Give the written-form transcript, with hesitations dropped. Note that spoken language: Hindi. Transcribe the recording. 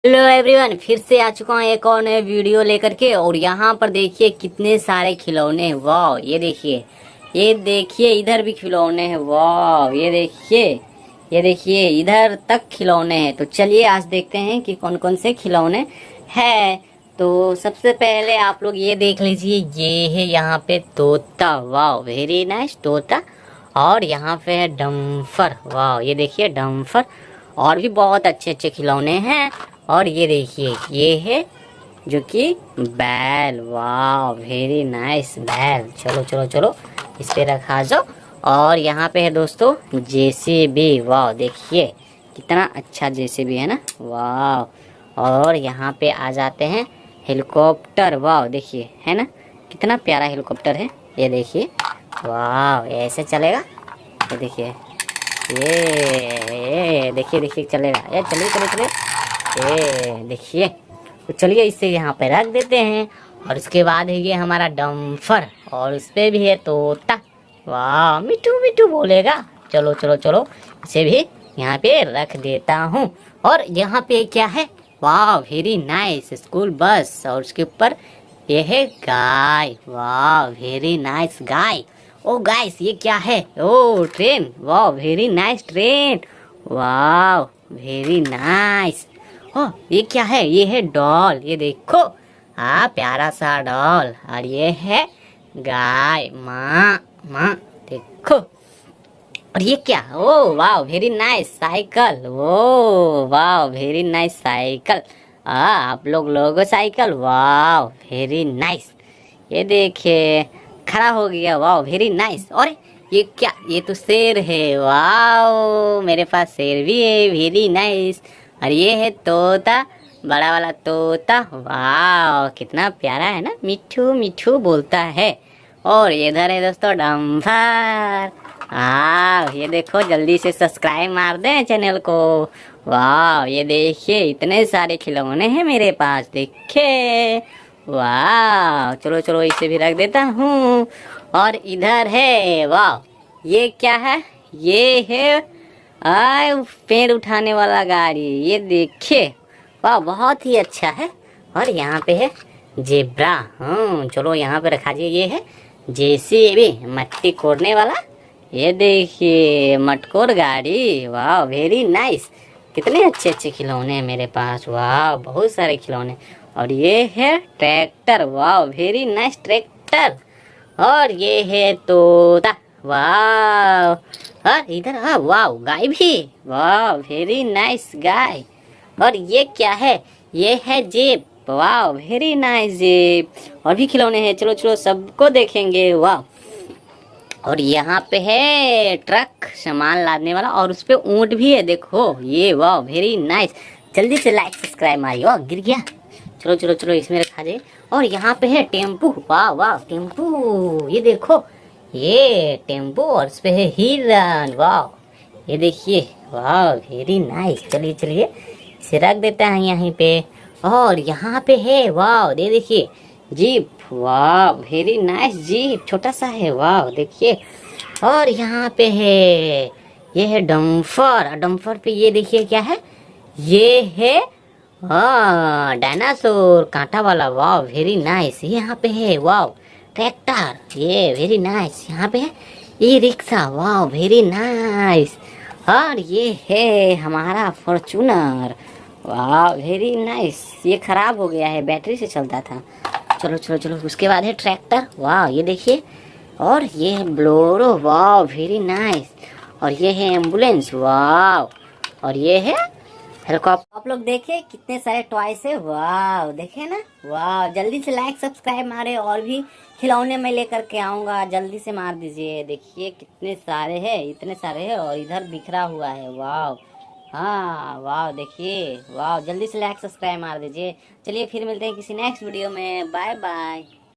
हेलो एवरीवन, फिर से आ चुका हूँ एक और नए वीडियो लेकर के। और यहाँ पर देखिए कितने सारे खिलौने हैं। वाह, ये देखिए इधर भी खिलौने हैं। वाह, ये देखिए इधर तक खिलौने हैं। तो चलिए आज देखते हैं कि कौन कौन से खिलौने हैं। तो सबसे पहले आप लोग ये देख लीजिए, ये है यहाँ पे तोता। वाह, वेरी नाइस तोता। और यहाँ पे है डम्फर। वाह, ये देखिए डम्फर। और भी बहुत अच्छे अच्छे खिलौने हैं। और ये देखिए ये है जो कि बैल। वाह, वेरी नाइस बैल। चलो चलो चलो, इस पे रखा जाओ। और यहाँ पे है दोस्तों जेसीबी। वाह, देखिए कितना अच्छा जेसीबी है ना। वाह, और यहाँ पे आ जाते हैं हेलीकॉप्टर। वाह, देखिए है ना कितना प्यारा हेलीकॉप्टर है। ये देखिए, वाह ऐसे चलेगा। ये देखिए, ये देखिए देखिए चलेगा। ये चलिए चलिए चलिए, ये देखिए। तो चलिए इसे यहाँ पे रख देते हैं। और उसके बाद है ये हमारा डम्फर, और उस पे भी है तोता। वाह, मिठू मिठू बोलेगा। चलो चलो चलो, इसे भी यहाँ पे रख देता हूँ। और यहाँ पे क्या है, वाह वेरी नाइस स्कूल बस। और उसके ऊपर ये है गाय। वाह, वेरी नाइस गाय। ओ गाइस, ये क्या है? ओ ट्रेन। वाह, वेरी नाइस ट्रेन। वाह, वेरी नाइस। ओ ये क्या है? ये है डॉल। ये देखो, हाँ प्यारा सा डॉल। और ये है गाय, माँ माँ देखो। और ये क्या? ओ वाह, वेरी नाइस साइकिल। ओ वाह, वेरी नाइस साइकिल। आप लोगो साइकिल। वाह, वेरी नाइस। ये देखिए खड़ा हो गया। वाह, वेरी नाइस। और ये क्या? ये तो शेर है। वाह, मेरे पास शेर भी है। Very nice. और ये है तोता, बड़ा वाला तोता। वाह, कितना प्यारा है ना, मिठू मिठू बोलता है। और इधर है दोस्तों डम्फर। ये देखो, जल्दी से सब्सक्राइब मार दें चैनल को। वाह, ये देखिए इतने सारे खिलौने हैं मेरे पास, देखिए। वाह, चलो चलो इसे भी रख देता हूँ। और इधर है, वाह ये क्या है? ये है पेड़ उठाने वाला गाड़ी। ये देखिए, वाह बहुत ही अच्छा है। और यहाँ पे है जेब्रा। चलो यहाँ पे रखा दिए। ये है जेसीबी, मट्टी कोड़ने वाला। ये देखिए मटकोर गाड़ी। वाह, वेरी नाइस। कितने अच्छे अच्छे खिलौने हैं मेरे पास। वाह, बहुत सारे खिलौने। और ये है ट्रैक्टर। वाह, वेरी नाइस ट्रैक्टर। और ये है तोता। वाह, और इधर वाह गाय भी। वाह, वेरी नाइस गाय। और ये क्या है? ये है जीप। वाह, वेरी नाइस जीप। और भी खिलौने हैं, चलो चलो सबको देखेंगे। वाह, और यहाँ पे है ट्रक, सामान लादने वाला। और उस पे ऊँट भी है, देखो ये। वाह, वेरी नाइस। जल्दी से लाइक सब्सक्राइब मारियो। गिर गया। चलो चलो चलो, इसमें रखा जाए। और यहाँ पे है टेम्पू। वाह वाह, टेम्पू। ये देखो, ये टेम्पू। और उस पे है हिरन। वाह, ये देखिए। वाह, वेरी नाइस। चलिए चलिए, इसे रख देता है यहीं पे। और यहाँ पे है, वाह ये देखिए जीप। वाह, वेरी नाइस जीप, छोटा सा है। वाह देखिए। और यहाँ पे है, ये है डम्फर। डम्फर पे ये देखिए क्या है? ये है डायनासोर, कांटा वाला। वाह, वेरी नाइस। यहाँ पे है, वाह ट्रैक्टर। ये वेरी नाइस। यहाँ पे है ई रिक्शा। वाह, वेरी नाइस। और ये है हमारा फॉर्चूनर। वाह, वेरी नाइस। ये खराब हो गया है, बैटरी से चलता था। चलो चलो चलो, उसके बाद है ट्रैक्टर। वाह, ये देखिए। और ये है ब्लोरो। वाह, वेरी नाइस। और ये है एम्बुलेंस। वाह, और ये है हेलीकॉप्टर। आप लोग देखे कितने सारे टॉयस है। वाह, देखे ना। वाह, जल्दी से लाइक सब्सक्राइब मारे। और भी खिलौने मैं लेकर के आऊँगा, जल्दी से मार दीजिए। देखिए कितने सारे हैं, इतने सारे हैं। और इधर बिखरा हुआ है। वाह, हाँ वाह देखिए। वाह, जल्दी से लाइक सब्सक्राइब मार दीजिए। चलिए फिर मिलते हैं किसी नेक्स्ट वीडियो में। Bye bye.